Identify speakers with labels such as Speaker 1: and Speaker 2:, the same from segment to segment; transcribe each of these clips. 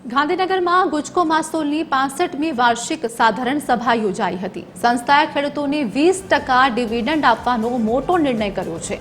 Speaker 1: ગાંધીનગરમાં ગુજકો માસોલની 65મી વાર્ષિક સાધારણ સભા યોજાઈ હતી। સંસ્થાએ ખેડૂતોને 20% ડિવિડન્ડ આપવાનો મોટો નિર્ણય કર્યો છે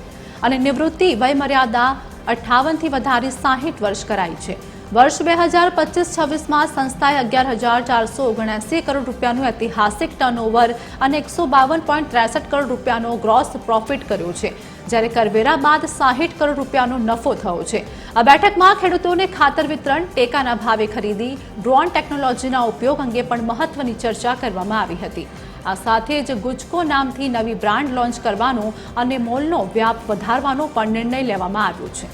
Speaker 1: અને નિવૃત્તિ વયમર્યાદા 58થી વધારી 60 વર્ષ કરાઈ છે। વર્ષ 2025-26માં સંસ્થાએ 11,479 કરોડ રૂપિયાનું ઐતિહાસિક ટર્નઓવર અને 152.63 કરોડ રૂપિયાનો ગ્રોસ પ્રોફિટ કર્યો છે, જ્યારે કરવેરા બાદ 60 કરોડ રૂપિયાનો નફો થયો છે। આ બેઠકમાં ખેડૂતોને ખાતર વિતરણ, ટેકાના ભાવે ખરીદી, ડ્રોન ટેકનોલોજીના ઉપયોગ અંગે પણ મહત્વની ચર્ચા કરવામાં આવી હતી। આ સાથે જ ગુજકો નામથી નવી બ્રાન્ડ લોન્ચ કરવાનો અને મોલનો વ્યાપ વધારવાનો પણ નિર્ણય લેવામાં આવ્યો છે।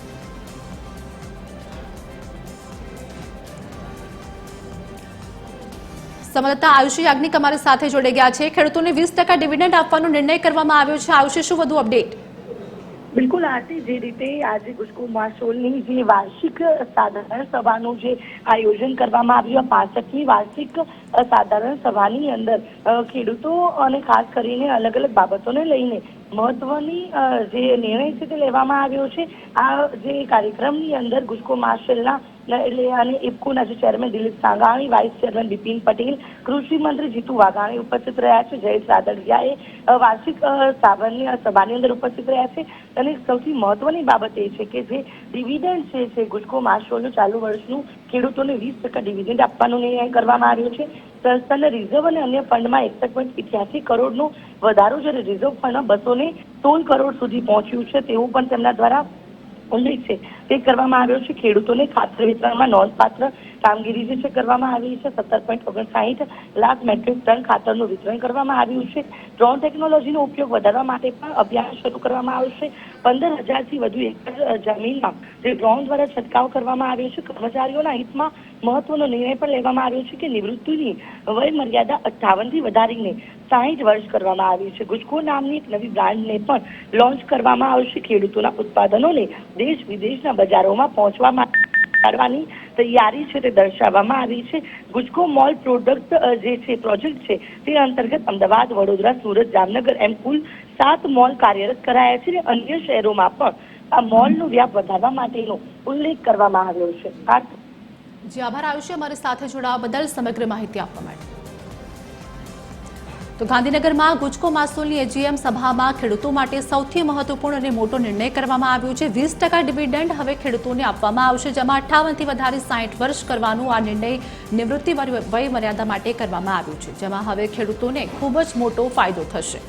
Speaker 1: સંવાદદાતા આયુષી યાજ્ઞિક અમારી સાથે જોડાઈ ગયા છે। ખેડૂતોને 20% ડિવિડન્ડ આપવાનો નિર્ણય કરવામાં આવ્યો છે। આયુષી, શું વધુ અપડેટ?
Speaker 2: બિલકુલ આરતી, જે રીતે આજે ગુજકો માસોલની જે વાર્ષિક સાધારણ સભાનું જે આયોજન કરવામાં આવ્યું, 65મી વાર્ષિક સાધારણ સભાની અંદર ખેડૂતો અને ખાસ કરીને અલગ અલગ બાબતોને લઈને મહત્વની જે નિર્ણય છે તે લેવામાં આવ્યો છે। આ જે કાર્યક્રમની અંદર ગુજકો માસોલના અને ઇફકોના જે chairman Dilip Sangani, vice chairman Bipin Patel, કૃષિ મંત્રી જીતુ વાઘાણી ઉપસ્થિત રહ્યા છે। જયેશ રાદડિયાએ વાર્ષિક સભાની અંદર ઉપસ્થિત રહ્યા છે અને સૌથી મહત્વની બાબત એ છે કે જે ડિવિડન્ડ છે ગુજકો માસોલનું ચાલુ વર્ષનું ખેડૂતોને 20% ડિવિડન્ડ આપવાનો નિર્ણય કરવામાં આવ્યો છે। સંસ્થાના રિઝર્વ અને અન્ય ફંડમાં 61.88 કરોડનો વધારો, જ્યારે રિઝર્વ ફંડમાં 216 કરોડ સુધી પહોંચ્યું છે તેવું પણ તેમના દ્વારા ઉલ્લેખ છે તે કરવામાં આવ્યો છે। ખેડૂતોને ખાતર વિતરણમાં નોંધપાત્ર કામગીરી જે છે કરવામાં આવી છે। 17.59 લાખ મેટ્રિક ટન ખાતરનું વિતરણ કરવામાં આવ્યું છે। ડ્રોન ટેકનોલોજીનો ઉપયોગ વધારવા માટે પણ અભિયાન શરૂ કરવામાં આવશે। 15,000થી વધુ એકર જમીનમાં જે ડ્રોન દ્વારા છંટકાવ કરવામાં આવ્યો છે। કર્મચારીઓના હિતમાં મહત્વનો નિર્ણય પણ લેવામાં આવ્યો છે કે નિવૃત્તિની વય મર્યાદા 58થી વધારીને 60 વર્ષ કરવામાં આવી છે। ગુજકો નામની એક નવી બ્રાન્ડને પણ લોન્ચ કરવામાં આવશે। ખેડૂતોના ઉત્પાદનોને દેશ વિદેશના બજારોમાં પહોંચવા માટે તૈયારી છે તે દર્શાવવામાં આવી છે। ગુજકો મોલ પ્રોજેક્ટ છે તે અંતર્ગત અમદાવાદ, વડોદરા, સુરત, જામનગર એમ કુલ 7 મોલ કાર્યરત કરાયા છે અને અન્ય શહેરોમાં પણ આ મોલનો વ્યાપ વધારવા માટેનો ઉલ્લેખ કરવામાં આવ્યો છે।
Speaker 1: જી આભાર આયુષી, અમારી સાથે જોડાવા બદલ સમગ્ર માહિતી આપવા માટે। તો ગાંધીનગરમાં ગુજકો માસોલની એજીએમ સભામાં ખેડૂતો માટે સૌથી મહત્વપૂર્ણ અને મોટો નિર્ણય કરવામાં આવ્યો છે। 20% ડિવિડન્ડ હવે ખેડૂતોને આપવામાં આવશે, જેમાં 58થી વધારી 60 વર્ષ કરવાનું આ નિર્ણય નિવૃત્તિ વય મર્યાદા માટે કરવામાં આવ્યું છે, જેમાં હવે ખેડૂતોને ખૂબ જ મોટો ફાયદો થશે।